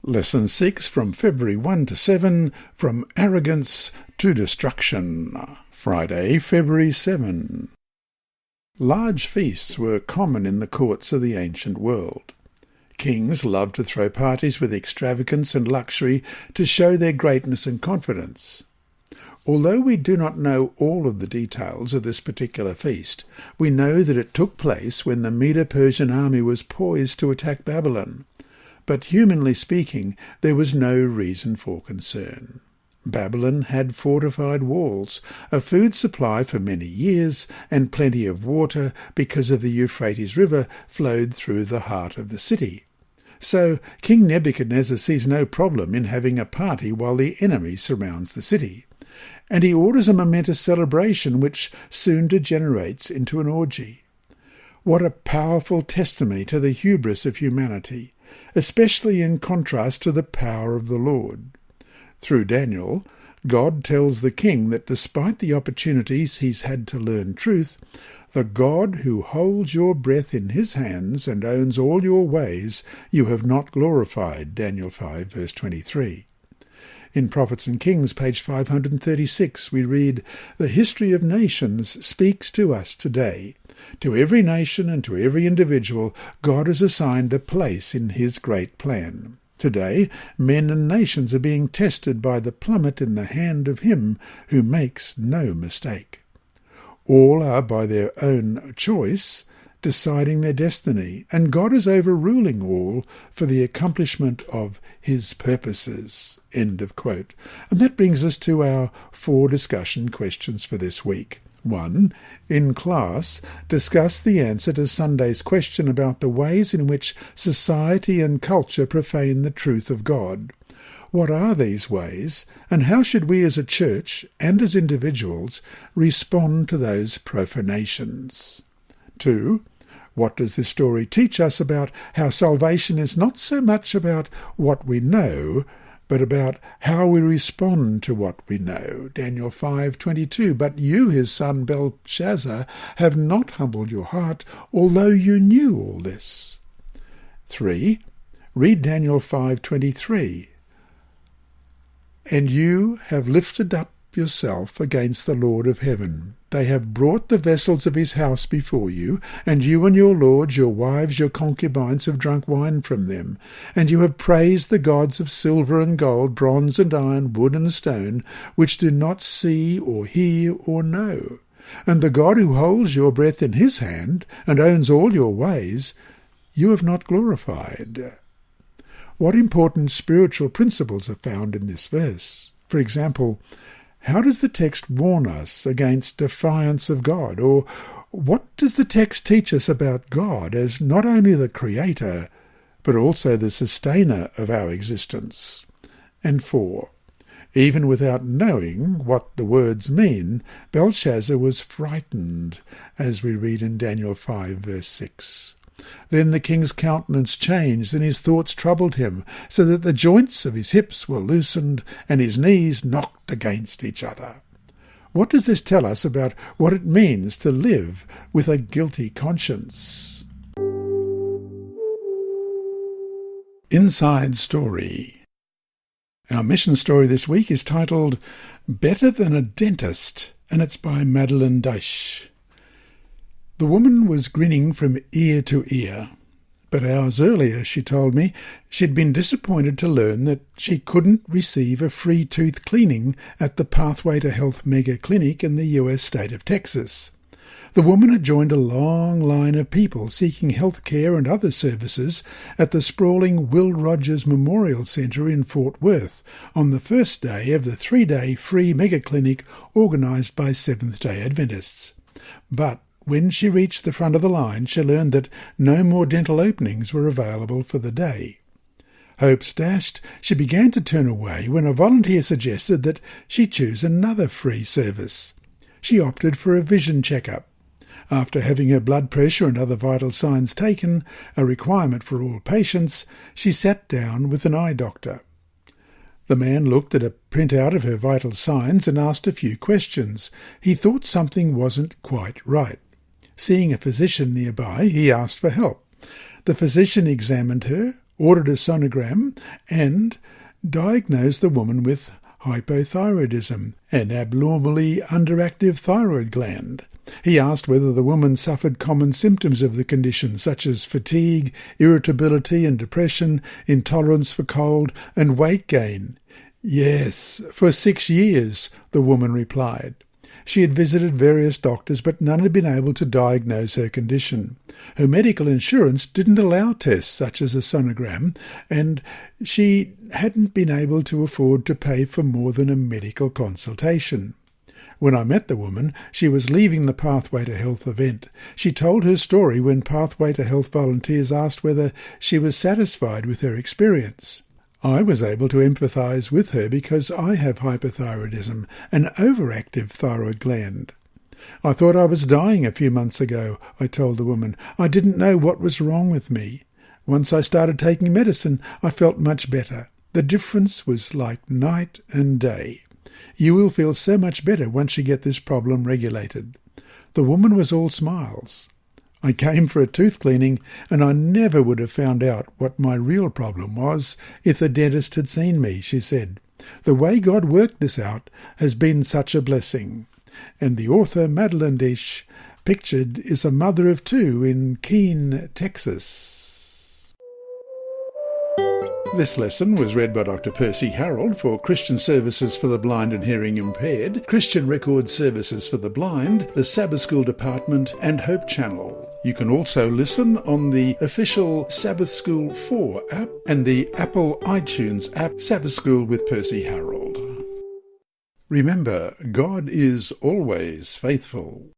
Lesson 6 from February 1 to 7, From Arrogance to Destruction, Friday, February 7. Large feasts were common in the courts of the ancient world. Kings loved to throw parties with extravagance and luxury to show their greatness and confidence. Although we do not know all of the details of this particular feast, we know that it took place when the Medo-Persian army was poised to attack Babylon. But humanly speaking, there was no reason for concern. Babylon had fortified walls, a food supply for many years, and plenty of water because of the Euphrates River flowed through the heart of the city. So King Nebuchadnezzar sees no problem in having a party while the enemy surrounds the city. And he orders a momentous celebration which soon degenerates into an orgy. What a powerful testimony to the hubris of humanity, especially in contrast to the power of the Lord. Through Daniel, God tells the king that despite the opportunities he's had to learn truth, the God who holds your breath in his hands and owns all your ways, you have not glorified, Daniel 5, verse 23. In Prophets and Kings, page 536, we read, "The history of nations speaks to us today. To every nation and to every individual, God has assigned a place in his great plan. Today, men and nations are being tested by the plummet in the hand of him who makes no mistake. All are, by their own choice, deciding their destiny, and God is overruling all for the accomplishment of his purposes." End of quote. And that brings us to our 4 discussion questions for this week. 1. In class, discuss the answer to Sunday's question about the ways in which society and culture profane the truth of God. What are these ways, and how should we as a church and as individuals respond to those profanations? 2. What does this story teach us about how salvation is not so much about what we know, but about how we respond to what we know? Daniel 5:22. "But you, his son Belshazzar, have not humbled your heart, although you knew all this." 3. Read Daniel 5:23. "And you have lifted up yourself against the Lord of heaven. They have brought the vessels of his house before you, and you and your lords, your wives, your concubines have drunk wine from them. And you have praised the gods of silver and gold, bronze and iron, wood and stone, which do not see or hear or know. And the God who holds your breath in his hand and owns all your ways, you have not glorified." What important spiritual principles are found in this verse? For example, how does the text warn us against defiance of God? Or what does the text teach us about God as not only the creator, but also the sustainer of our existence? And 4. Even without knowing what the words mean, Belshazzar was frightened, as we read in Daniel 5, verse 6. "Then the king's countenance changed, and his thoughts troubled him, so that the joints of his hips were loosened, and his knees knocked against each other." What does this tell us about what it means to live with a guilty conscience? Inside Story. Our mission story this week is titled "Better Than a Dentist," and it's by Madeline Daish. The woman was grinning from ear to ear, but hours earlier, she told me, she'd been disappointed to learn that she couldn't receive a free tooth cleaning at the Pathway to Health mega clinic in the US state of Texas. The woman had joined a long line of people seeking health care and other services at the sprawling Will Rogers Memorial Centre in Fort Worth on the first day of the 3-day free mega clinic organised by Seventh-day Adventists. But when she reached the front of the line, she learned that no more dental openings were available for the day. Hopes dashed, she began to turn away when a volunteer suggested that she choose another free service. She opted for a vision checkup. After having her blood pressure and other vital signs taken, a requirement for all patients, she sat down with an eye doctor. The man looked at a printout of her vital signs and asked a few questions. He thought something wasn't quite right. Seeing a physician nearby, he asked for help. The physician examined her, ordered a sonogram and diagnosed the woman with hypothyroidism, an abnormally underactive thyroid gland. He asked whether the woman suffered common symptoms of the condition, such as fatigue, irritability and depression, intolerance for cold, and weight gain. "Yes, for 6 years," the woman replied. She had visited various doctors, but none had been able to diagnose her condition. Her medical insurance didn't allow tests such as a sonogram, and she hadn't been able to afford to pay for more than a medical consultation. When I met the woman, she was leaving the Pathway to Health event. She told her story when Pathway to Health volunteers asked whether she was satisfied with her experience. I was able to empathise with her because I have hypothyroidism, an overactive thyroid gland. "I thought I was dying a few months ago," I told the woman. "I didn't know what was wrong with me. Once I started taking medicine, I felt much better. The difference was like night and day. You will feel so much better once you get this problem regulated." The woman was all smiles. "I came for a tooth cleaning, and I never would have found out what my real problem was if the dentist had seen me," she said. "The way God worked this out has been such a blessing." And the author, Madeline Dish, pictured is a mother of 2 in Keene, Texas. This lesson was read by Dr. Percy Harrold for Christian Services for the Blind and Hearing Impaired, Christian Record Services for the Blind, the Sabbath School Department and Hope Channel. You can also listen on the official Sabbath School 4 app and the Apple iTunes app, Sabbath School with Percy Harrold. Remember, God is always faithful.